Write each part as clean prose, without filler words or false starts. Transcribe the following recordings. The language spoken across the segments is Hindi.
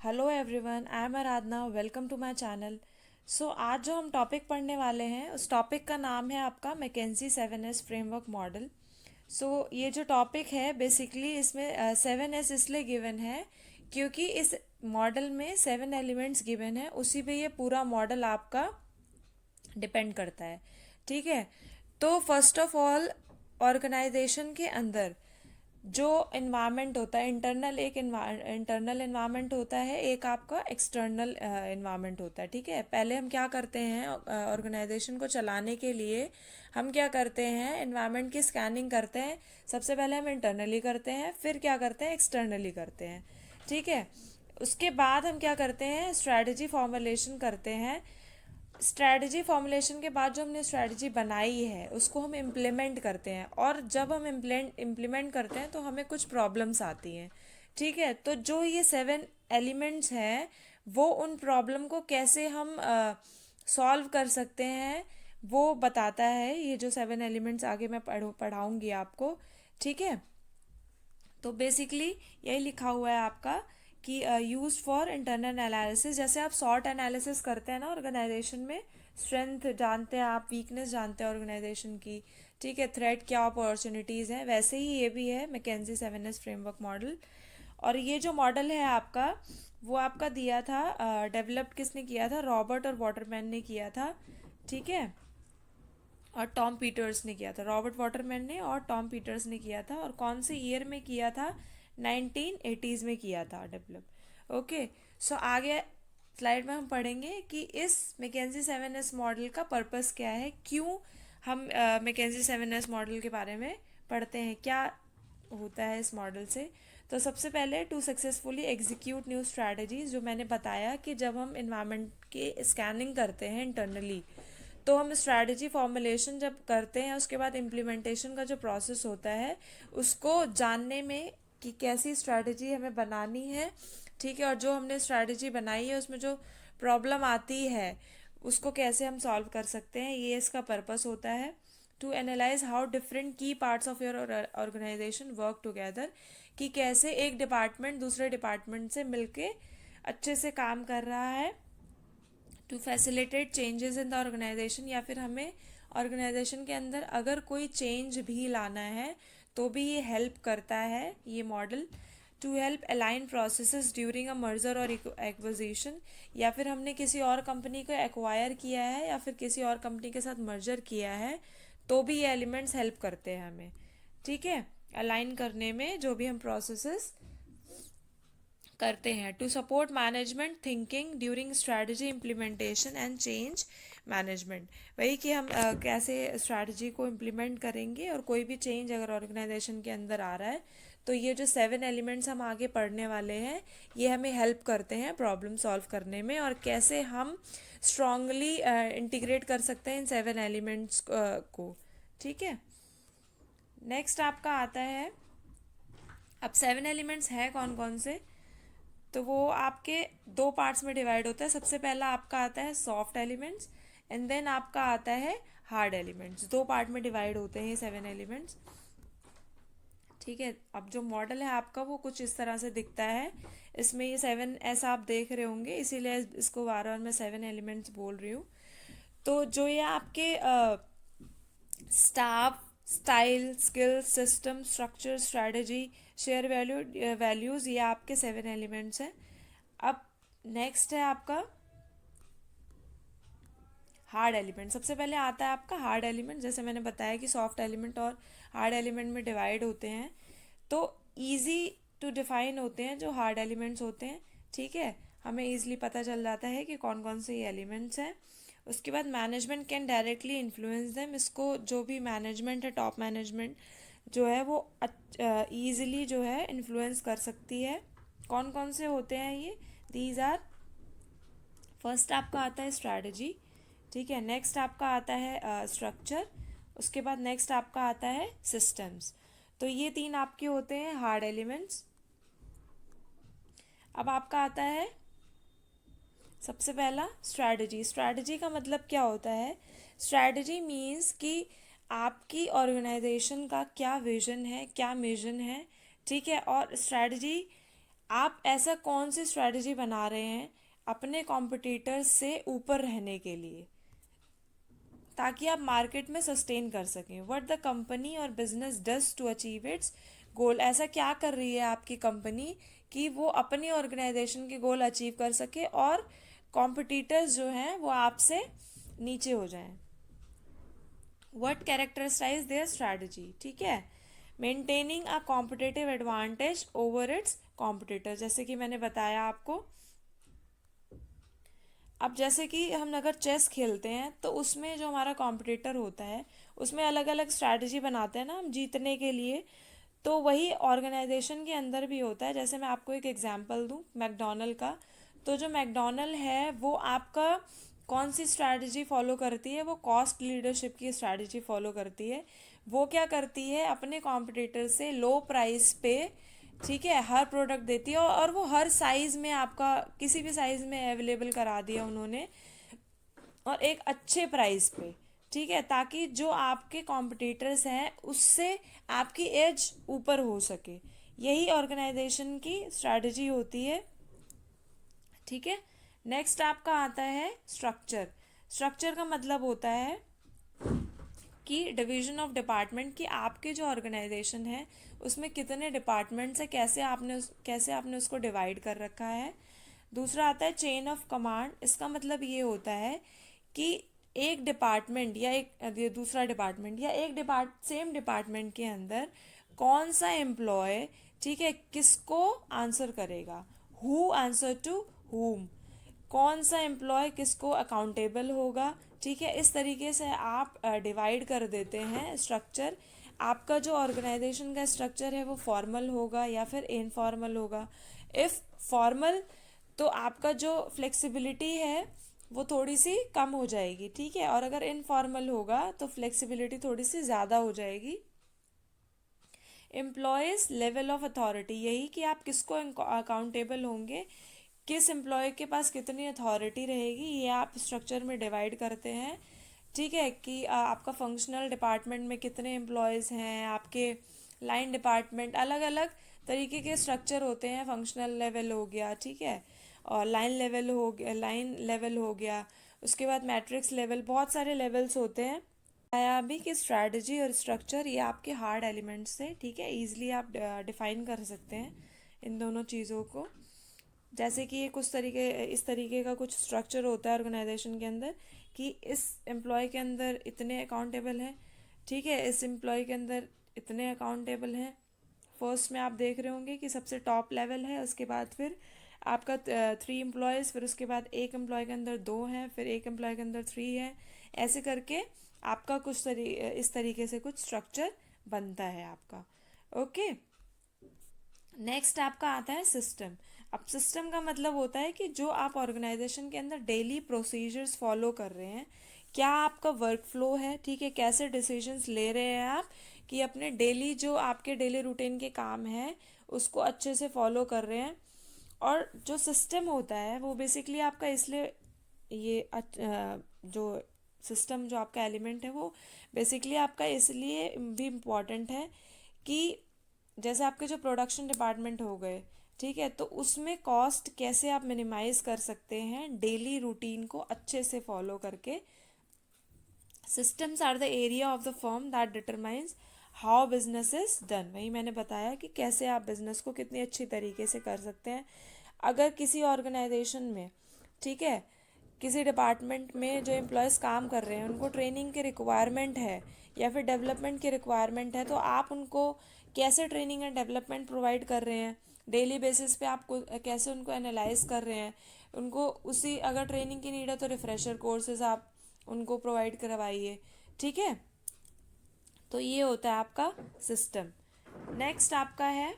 Hello everyone, I am Aradhana. Welcome to my channel. आज जो हम टॉपिक पढ़ने वाले हैं उस टॉपिक का नाम है आपका मैकेंजी 7S फ्रेमवर्क मॉडल। ये जो टॉपिक है बेसिकली इसमें 7S इसलिए गिवन है क्योंकि इस मॉडल में 7 एलिमेंट्स गिवन है, उसी पे ये पूरा मॉडल आपका डिपेंड करता है। ठीक है। तो फर्स्ट ऑफ ऑल, ऑर्गेनाइजेशन के अंदर जो इन्वायरमेंट होता है, इंटरनल इन्वायरमेंट होता है, एक आपका एक्सटर्नल इन्वायरमेंट होता है। ठीक है। पहले हम क्या करते हैं, ऑर्गेनाइजेशन को चलाने के लिए हम क्या करते हैं, इन्वायरमेंट की स्कैनिंग करते हैं। सबसे पहले हम इंटरनली करते हैं, फिर क्या करते हैं, एक्सटर्नली करते हैं। ठीक है। उसके बाद हम क्या करते हैं, स्ट्रैटेजी फॉर्मुलेशन करते हैं। स्ट्रैटेजी फॉर्मुलेशन के बाद जो हमने स्ट्रैटेजी बनाई है उसको हम इम्प्लीमेंट करते हैं, और जब हम इम्प्लीमेंट करते हैं तो हमें कुछ प्रॉब्लम्स आती हैं। ठीक है। तो जो ये 7 एलिमेंट्स हैं वो उन प्रॉब्लम को कैसे हम सॉल्व कर सकते हैं वो बताता है। ये जो 7 एलिमेंट्स आगे मैं पढ़ाऊँगी आपको। ठीक है। तो बेसिकली यही लिखा हुआ है आपका कि यूज फॉर इंटरनल एनालिसिस। जैसे आप सॉर्ट एनालिसिस करते हैं ना ऑर्गेनाइजेशन में, स्ट्रेंथ जानते हैं आप, वीकनेस जानते हैं ऑर्गेनाइजेशन की। ठीक है। थ्रेट क्या अपॉर्चुनिटीज़ हैं, वैसे ही ये भी है मैकेंजी 7S फ्रेमवर्क मॉडल। और ये जो मॉडल है आपका, वो आपका दिया था, डेवलप किसने किया था, रॉबर्ट और वाटरमैन ने किया था। ठीक है। और टॉम पीटर्स ने किया था, रॉबर्ट वाटरमैन ने और टॉम पीटर्स ने किया था। और कौन से ईयर में किया था, 1980s में किया था डेवलप। ओके। आगे स्लाइड में हम पढ़ेंगे कि इस मैकेंजी 7S मॉडल का पर्पस क्या है, क्यों हम मैकेंजी 7S मॉडल के बारे में पढ़ते हैं, क्या होता है इस मॉडल से। तो सबसे पहले, to successfully execute new strategies, जो मैंने बताया कि जब हम इन्वायरमेंट के स्कैनिंग करते हैं इंटरनली, तो हम स्ट्रैटेजी फॉर्मुलेशन जब करते हैं उसके बाद इम्प्लीमेंटेशन का जो प्रोसेस होता है उसको जानने में कि कैसी स्ट्रैटेजी हमें बनानी है। ठीक है। और जो हमने स्ट्रैटेजी बनाई है उसमें जो प्रॉब्लम आती है उसको कैसे हम सॉल्व कर सकते हैं, ये इसका पर्पस होता है। टू एनालाइज हाउ डिफरेंट की parts of your organisation work together, कि कैसे एक डिपार्टमेंट दूसरे डिपार्टमेंट से मिलके अच्छे से काम कर रहा है। To facilitate changes in the organisation, या फिर हमें ऑर्गेनाइजेशन के अंदर अगर कोई चेंज भी लाना है तो भी ये हेल्प करता है ये model. To help align processes during a merger और एक्विजिशन, या फिर हमने किसी और कंपनी को एक्वायर किया है या फिर किसी और कंपनी के साथ मर्जर किया है तो भी ये एलिमेंट्स हेल्प करते हैं हमें। ठीक है। अलाइन करने में जो भी हम प्रोसेसेस करते हैं। To support management thinking during strategy implementation and change management, वही कि हम कैसे स्ट्रैटेजी को इम्प्लीमेंट करेंगे और कोई भी चेंज अगर ऑर्गेनाइजेशन के अंदर आ रहा है तो ये जो 7 एलिमेंट्स हम आगे पढ़ने वाले हैं ये हमें हेल्प करते हैं प्रॉब्लम सॉल्व करने में, और कैसे हम स्ट्रांगली इंटीग्रेट कर सकते हैं इन 7 एलिमेंट्स को। ठीक है। नेक्स्ट आपका आता है, अब 7 एलिमेंट्स हैं कौन कौन से, तो वो आपके दो पार्ट्स में डिवाइड होता है। सबसे पहला आपका आता है सॉफ्ट एलिमेंट्स, एंड देन आपका आता है हार्ड एलिमेंट्स। दो पार्ट में डिवाइड होते हैं ये 7 एलिमेंट्स। ठीक है। अब जो मॉडल है आपका वो कुछ इस तरह से दिखता है। इसमें ये 7 आप देख रहे होंगे, इसीलिए इसको बार बार मैं 7 एलिमेंट्स बोल रही हूँ। तो जो ये आपके staff, style, skill, system, structure, strategy, share values, ये आपके 7 एलिमेंट्स हैं। अब नेक्स्ट है आपका हार्ड एलिमेंट। सबसे पहले आता है आपका हार्ड एलिमेंट। जैसे मैंने बताया कि सॉफ्ट एलिमेंट और हार्ड एलिमेंट में डिवाइड होते हैं, तो इजी टू डिफाइन होते हैं जो हार्ड एलिमेंट्स होते हैं। ठीक है। हमें इजीली पता चल जाता है कि कौन कौन से ये एलिमेंट्स हैं। उसके बाद management can directly influence them, इसको जो भी मैनेजमेंट है, टॉप मैनेजमेंट जो है वो ईजिली जो है इन्फ्लुएंस कर सकती है। कौन कौन से होते हैं ये, दीज आर, फर्स्ट आपका आता है स्ट्रैटेजी। ठीक है। नेक्स्ट आपका आता है स्ट्रक्चर। उसके बाद नेक्स्ट आपका आता है सिस्टम्स। तो ये तीन आपके होते हैं हार्ड एलिमेंट्स। अब आपका आता है सबसे पहला स्ट्रैटेजी। स्ट्रैटेजी का मतलब क्या होता है, स्ट्रैटेजी मीन्स कि आपकी ऑर्गेनाइजेशन का क्या विजन है, क्या मिशन है। ठीक है। और स्ट्रैटेजी आप ऐसा कौन सी स्ट्रैटेजी बना रहे हैं अपने कॉम्पिटिटर्स से ऊपर रहने के लिए, ताकि आप मार्केट में सस्टेन कर सकें। व्हाट द कंपनी और business does to achieve its goal, ऐसा क्या कर रही है आपकी कंपनी कि वो अपनी ऑर्गेनाइजेशन के गोल अचीव कर सके और कॉम्पिटिटर्स जो हैं वो आपसे नीचे हो जाएं। व्हाट कैरेक्टराइज देयर स्ट्रैटेजी, ठीक है। Maintaining a competitive advantage over it's competitor, जैसे कि मैंने बताया आपको। अब जैसे कि हम अगर चेस खेलते हैं तो उसमें जो हमारा कॉम्पिटिटर होता है उसमें अलग अलग स्ट्रैटेजी बनाते हैं ना हम जीतने के लिए। तो वही ऑर्गेनाइजेशन के अंदर भी होता है। जैसे मैं आपको एक एग्जांपल दूं मैकडोनल्ड का, तो जो मैकडोनल्ड है वो आपका कौन सी स्ट्रैटेजी फॉलो करती है, वो कॉस्ट लीडरशिप की स्ट्रैटेजी फॉलो करती है। वो क्या करती है, अपने कॉम्पिटिटर से लो प्राइस पे, ठीक है, हर प्रोडक्ट देती है और वो हर साइज में आपका किसी भी साइज में अवेलेबल करा दिया उन्होंने और एक अच्छे प्राइस पे, ठीक है, ताकि जो आपके कॉम्पिटिटर्स हैं उससे आपकी एज ऊपर हो सके। यही ऑर्गेनाइजेशन की स्ट्रैटेजी होती है, ठीक है। नेक्स्ट आपका आता है स्ट्रक्चर। स्ट्रक्चर का मतलब होता है कि डिवीजन ऑफ डिपार्टमेंट, कि आपके जो ऑर्गेनाइजेशन है उसमें कितने डिपार्टमेंट्स है, कैसे आपने उसको डिवाइड कर रखा है। दूसरा आता है चेन ऑफ कमांड। इसका मतलब ये होता है कि एक डिपार्टमेंट या ये दूसरा डिपार्टमेंट या सेम डिपार्टमेंट के अंदर कौन सा एम्प्लॉय, ठीक है, किसको आंसर करेगा, हु आंसर टू हुम, कौन सा एम्प्लॉय किसको अकाउंटेबल होगा, ठीक है। इस तरीके से आप डिवाइड कर देते हैं स्ट्रक्चर। आपका जो ऑर्गेनाइजेशन का स्ट्रक्चर है वो फॉर्मल होगा या फिर इनफॉर्मल होगा। इफ़ फॉर्मल तो आपका जो फ्लेक्सिबिलिटी है वो थोड़ी सी कम हो जाएगी, ठीक है, और अगर इनफॉर्मल होगा तो फ्लेक्सिबिलिटी थोड़ी सी ज़्यादा हो जाएगी। एम्प्लॉयज़ लेवल ऑफ अथॉरिटी, यही कि आप किसको अकाउंटेबल होंगे, किस एम्प्लॉय के पास कितनी अथॉरिटी रहेगी, ये आप स्ट्रक्चर में डिवाइड करते हैं, ठीक है, कि आपका फंक्शनल डिपार्टमेंट में कितने एम्प्लॉयज़ हैं, आपके लाइन डिपार्टमेंट, अलग अलग तरीके के स्ट्रक्चर होते हैं। फंक्शनल लेवल हो गया, ठीक है, और लाइन लेवल हो गया, उसके बाद मैट्रिक्स लेवल, बहुत सारे लेवल्स होते हैं। आया अभी कि स्ट्रैटेजी और स्ट्रक्चर ये आपके हार्ड एलिमेंट्स से, ठीक है, ईजिली आप डिफाइन कर सकते हैं इन दोनों चीज़ों को। जैसे कि ये इस तरीके का कुछ स्ट्रक्चर होता है ऑर्गेनाइजेशन के अंदर कि इस एम्प्लॉय के अंदर इतने अकाउंटेबल हैं, ठीक है, इस एम्प्लॉय के अंदर इतने अकाउंटेबल हैं। फर्स्ट में आप देख रहे होंगे कि सबसे टॉप लेवल है, उसके बाद फिर आपका 3 एम्प्लॉयज़, फिर उसके बाद एक एम्प्लॉय के अंदर 2 हैं, फिर एक एम्प्लॉय के अंदर 3 हैं। ऐसे करके आपका इस तरीके से कुछ स्ट्रक्चर बनता है आपका। ओके। नेक्स्ट आपका आता है सिस्टम। अब सिस्टम का मतलब होता है कि जो आप ऑर्गेनाइजेशन के अंदर डेली प्रोसीजर्स फॉलो कर रहे हैं, क्या आपका वर्क फ्लो है, ठीक है, कैसे डिसीजंस ले रहे हैं आप कि अपने डेली जो आपके डेली रूटीन के काम हैं उसको अच्छे से फॉलो कर रहे हैं। और जो सिस्टम होता है वो बेसिकली आपका इसलिए जो सिस्टम जो आपका एलिमेंट है वो बेसिकली आपका इसलिए भी इम्पॉर्टेंट है कि जैसे आपके जो प्रोडक्शन डिपार्टमेंट हो गए, ठीक है, तो उसमें कॉस्ट कैसे आप मिनिमाइज कर सकते हैं डेली रूटीन को अच्छे से फॉलो करके। Systems are the area of the firm that determines how business is done. वही मैंने बताया कि कैसे आप बिजनेस को कितनी अच्छी तरीके से कर सकते हैं। अगर किसी ऑर्गेनाइजेशन में, ठीक है, किसी डिपार्टमेंट में जो एम्प्लॉयज़ काम कर रहे हैं उनको ट्रेनिंग की रिक्वायरमेंट है या फिर डेवलपमेंट की रिक्वायरमेंट है, तो आप उनको कैसे ट्रेनिंग एंड डेवलपमेंट प्रोवाइड कर रहे हैं डेली बेसिस पे, आप कैसे उनको एनालाइज कर रहे हैं। उनको उसी अगर ट्रेनिंग की नीड है तो रिफ्रेशर कोर्सेज आप उनको प्रोवाइड करवाइए, ठीक है। तो ये होता है आपका सिस्टम। नेक्स्ट आपका है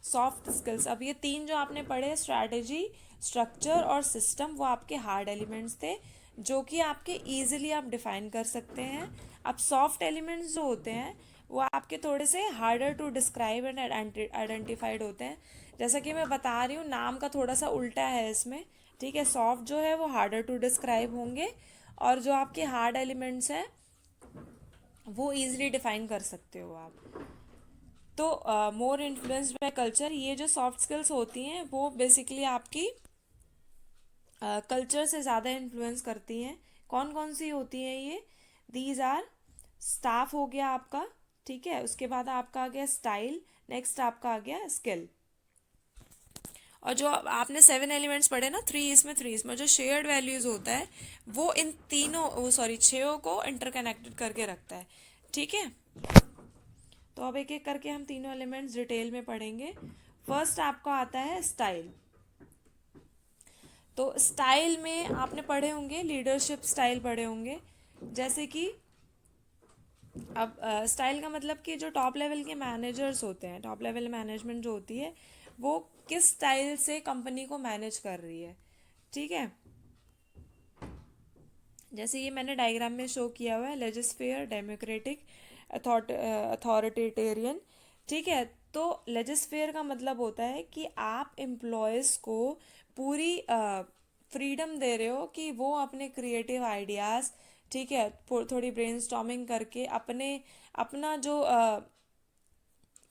सॉफ्ट स्किल्स। अब ये तीन जो आपने पढ़े, स्ट्रैटेजी, स्ट्रक्चर और सिस्टम, वो आपके हार्ड एलिमेंट्स थे जो कि आपके इजीली आप डिफाइन कर सकते हैं। अब सॉफ्ट एलिमेंट्स जो होते हैं वो आपके थोड़े से harder to describe and identified होते हैं। जैसा कि मैं बता रही हूँ, नाम का थोड़ा सा उल्टा है इसमें, ठीक है। सॉफ्ट जो है वो हार्डर टू डिस्क्राइब होंगे और जो आपके हार्ड एलिमेंट्स हैं वो ईजिली डिफाइन कर सकते हो आप। तो मोर इन्फ्लुएंस्ड बाय कल्चर, ये जो सॉफ्ट स्किल्स होती हैं वो बेसिकली आपकी कल्चर से ज़्यादा इन्फ्लुएंस करती हैं। कौन कौन सी होती हैं ये? दीज आर, स्टाफ हो गया आपका, ठीक है, उसके बाद आपका आ गया स्टाइल, नेक्स्ट आपका आ गया स्किल। और जो आपने 7 एलिमेंट्स पढ़े ना, थ्री इसमें जो शेयर्ड वैल्यूज होता है वो इन तीनों, वो सॉरी, छयों को इंटरकनेक्टेड करके रखता है, ठीक है। तो अब एक एक करके हम तीनों एलिमेंट्स डिटेल में पढ़ेंगे। फर्स्ट आपको आता है स्टाइल। तो स्टाइल में आपने पढ़े होंगे, लीडरशिप स्टाइल पढ़े होंगे, जैसे कि अब स्टाइल का मतलब कि जो टॉप लेवल के मैनेजर्स होते हैं, टॉप लेवल मैनेजमेंट जो होती है वो किस स्टाइल से कंपनी को मैनेज कर रही है, ठीक है। जैसे ये मैंने डायग्राम में शो किया हुआ है, लेजिस्फेयर, डेमोक्रेटिक, अथॉरिटेरियन, ठीक है। तो लेजिस्फेयर का मतलब होता है कि आप एम्प्लॉयज़ को पूरी फ्रीडम दे रहे हो कि वो अपने क्रिएटिव आइडियाज़, ठीक है, थोड़ी ब्रेनस्टॉर्मिंग करके अपने अपना जो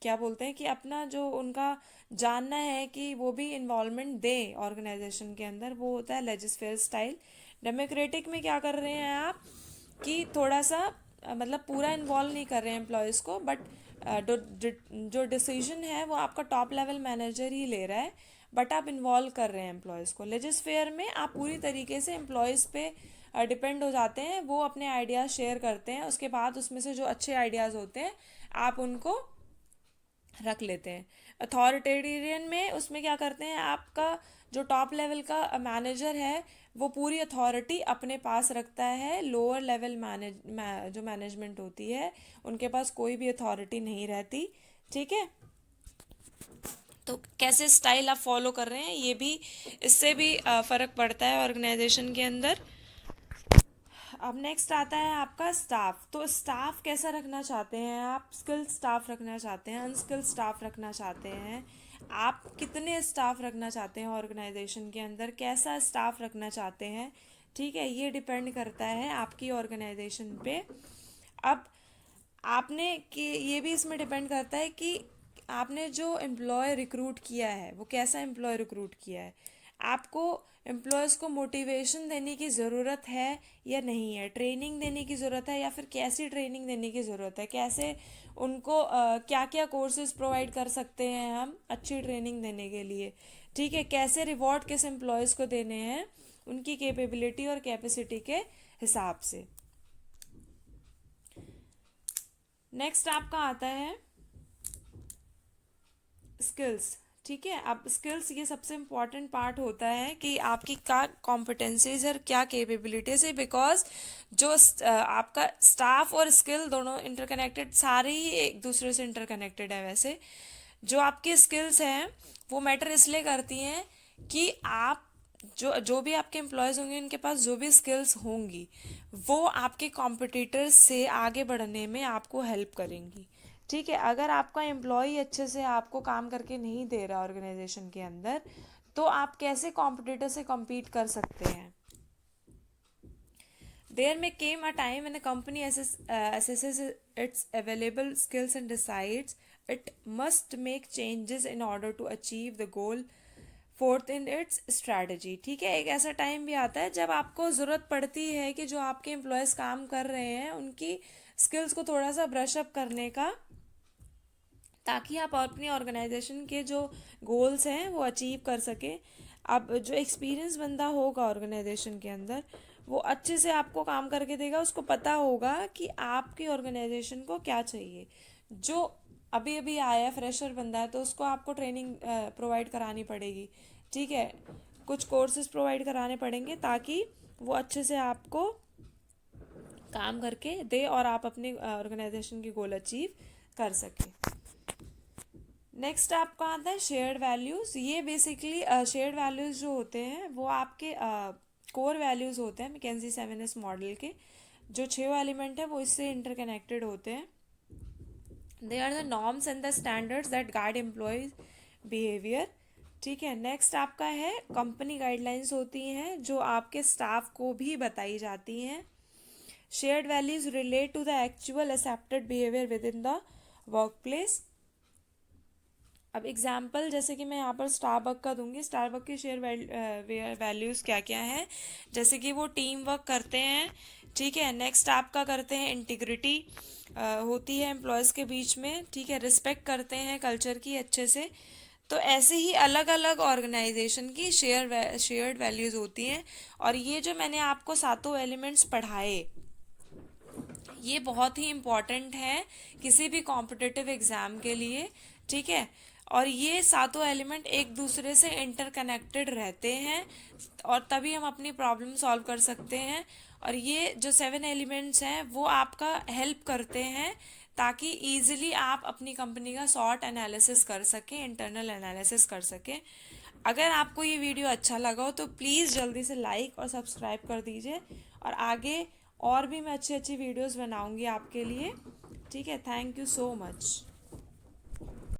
क्या बोलते हैं कि अपना जो उनका जानना है कि वो भी इन्वॉल्वमेंट दें ऑर्गेनाइजेशन के अंदर, वो होता है लेजिस्फेयर स्टाइल। डेमोक्रेटिक में क्या कर रहे हैं आप कि थोड़ा सा मतलब पूरा इन्वॉल्व नहीं कर रहे हैं एम्प्लॉयज़ को, बट जो डिसीजन है वो आपका टॉप लेवल मैनेजर ही ले रहा है, बट आप इन्वॉल्व कर रहे हैं एम्प्लॉयज़ को। लेजिस्फेयर में आप पूरी तरीके से एम्प्लॉयज़ पे डिपेंड हो जाते हैं, वो अपने आइडियाज़ शेयर करते हैं, उसके बाद उसमें से जो अच्छे आइडियाज़ होते हैं आप उनको रख लेते हैं। अथॉरिटेरियन में उसमें क्या करते हैं, आपका जो टॉप लेवल का मैनेजर है वो पूरी अथॉरिटी अपने पास रखता है, लोअर लेवल जो मैनेजमेंट होती है उनके पास कोई भी अथॉरिटी नहीं रहती, ठीक है। तो कैसे स्टाइल आप फॉलो कर रहे हैं ये भी, इससे भी फ़र्क पड़ता है ऑर्गेनाइजेशन के अंदर। अब नेक्स्ट आता है आपका स्टाफ। तो स्टाफ कैसा रखना चाहते हैं आप? स्किल्ड स्टाफ रखना चाहते हैं, अनस्किल्ड स्टाफ रखना चाहते हैं, आप कितने स्टाफ रखना चाहते हैं ऑर्गेनाइजेशन के अंदर, कैसा स्टाफ रखना चाहते हैं, ठीक है, ये डिपेंड करता है आपकी ऑर्गेनाइजेशन पे। अब आपने कि ये भी इसमें डिपेंड करता है कि आपने जो एम्प्लॉय रिक्रूट किया है वो कैसा एम्प्लॉय रिक्रूट किया है। आपको एम्प्लॉयज़ को मोटिवेशन देने की ज़रूरत है या नहीं है, ट्रेनिंग देने की ज़रूरत है या फिर कैसी ट्रेनिंग देने की ज़रूरत है, कैसे उनको क्या क्या कोर्सेज प्रोवाइड कर सकते हैं हम अच्छी ट्रेनिंग देने के लिए, ठीक है, कैसे रिवॉर्ड किस एम्प्लॉयज़ को देने हैं उनकी कैपेबिलिटी और कैपेसिटी के हिसाब से। नेक्स्ट आपका आता है स्किल्स, ठीक है। अब स्किल्स ये सबसे इम्पॉर्टेंट पार्ट होता है कि आपकी क्या कॉम्पिटेंसीज और क्या कैपेबिलिटीज है, बिकॉज जो आपका स्टाफ और स्किल दोनों इंटरकनेक्टेड, सारे ही एक दूसरे से इंटरकनेक्टेड है। वैसे जो आपकी स्किल्स हैं वो मैटर इसलिए करती हैं कि आप जो भी आपके एम्प्लॉयज़ होंगे उनके पास जो भी स्किल्स होंगी वो आपके कॉम्पिटिटर्स से आगे बढ़ने में आपको हेल्प करेंगी, ठीक है। अगर आपका एम्प्लॉय अच्छे से आपको काम करके नहीं दे रहा ऑर्गेनाइजेशन के अंदर, तो आप कैसे कॉम्पिटिटर से compete कर सकते हैं? There may came a time when a company assesses its available skills and decides it must make changes in order to achieve the goal fourth in its strategy, ठीक है। एक ऐसा टाइम भी आता है जब आपको ज़रूरत पड़ती है कि जो आपके एम्प्लॉयज़ काम कर रहे हैं उनकी स्किल्स को थोड़ा सा ब्रश अप करने का, ताकि आप अपनी ऑर्गेनाइजेशन के जो गोल्स हैं वो अचीव कर सकें। अब जो एक्सपीरियंस बंदा होगा ऑर्गेनाइजेशन के अंदर वो अच्छे से आपको काम करके देगा, उसको पता होगा कि आपकी ऑर्गेनाइजेशन को क्या चाहिए। जो अभी अभी आया फ्रेशर बंदा है तो उसको आपको ट्रेनिंग प्रोवाइड करानी पड़ेगी, ठीक है, कुछ कोर्सेज प्रोवाइड कराने पड़ेंगे ताकि वो अच्छे से आपको काम करके दे और आप अपनी ऑर्गेनाइजेशन की गोल अचीव कर सकें। नेक्स्ट आपका आता है शेयर्ड वैल्यूज़। ये बेसिकली शेयर्ड वैल्यूज़ जो होते हैं वो आपके कोर वैल्यूज़ होते हैं मैकेंजी 7S मॉडल के। जो 6 एलिमेंट है वो इससे इंटरकनेक्टेड होते हैं। They are the norms and the standards that guide employees behaviour, ठीक है। नेक्स्ट आपका है कंपनी गाइडलाइंस होती हैं जो आपके स्टाफ को भी बताई जाती हैं। Shared values relate to the actual accepted behaviour with in the work place. अब एग्जाम्पल जैसे कि मैं यहाँ पर स्टारबक का दूंगी। स्टारबक के शेयर वैल्यूज़ क्या क्या हैं, जैसे कि वो टीम वर्क करते हैं, ठीक है। नेक्स्ट आपका करते हैं इंटीग्रिटी होती है एम्प्लॉयज़ के बीच में, ठीक है। रिस्पेक्ट करते हैं कल्चर की अच्छे से। तो ऐसे ही अलग अलग ऑर्गेनाइजेशन की शेयर्ड वैल्यूज़ होती हैं। और ये जो मैंने आपको सातों एलिमेंट्स पढ़ाए, ये बहुत ही इम्पॉर्टेंट है किसी भी कॉम्पिटिटिव एग्ज़ाम के लिए, ठीक है। और ये सातों एलिमेंट एक दूसरे से इंटरकनेक्टेड रहते हैं, और तभी हम अपनी प्रॉब्लम सॉल्व कर सकते हैं। और ये जो 7 एलिमेंट्स हैं वो आपका हेल्प करते हैं ताकि इजीली आप अपनी कंपनी का सॉट एनालिसिस कर सकें, इंटरनल एनालिसिस कर सकें। अगर आपको ये वीडियो अच्छा लगा हो तो प्लीज़ जल्दी से लाइक और सब्सक्राइब कर दीजिए, और आगे और भी मैं अच्छी अच्छी वीडियोस बनाऊंगी आपके लिए, ठीक है। Thank you so much.